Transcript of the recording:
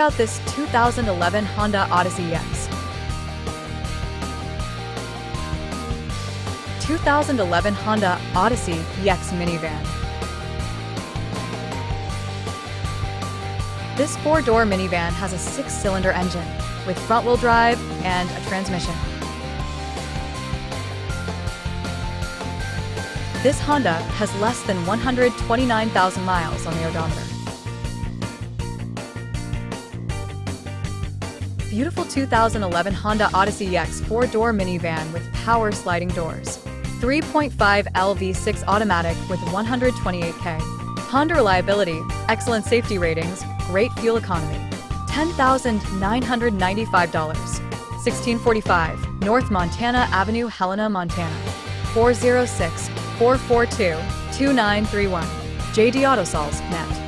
Out this 2011 Honda Odyssey EX. 2011 Honda Odyssey EX minivan. This four-door minivan has a six-cylinder engine with front-wheel drive and a transmission. This Honda has less than 129,000 miles on the odometer. Beautiful 2011 Honda Odyssey EX four-door minivan with power sliding doors. 3.5 LV6 automatic with 128K. Honda reliability, excellent safety ratings, great fuel economy. $10,995. 1645 North Montana Avenue, Helena, Montana. 406-442-2931. JD Autosols.net.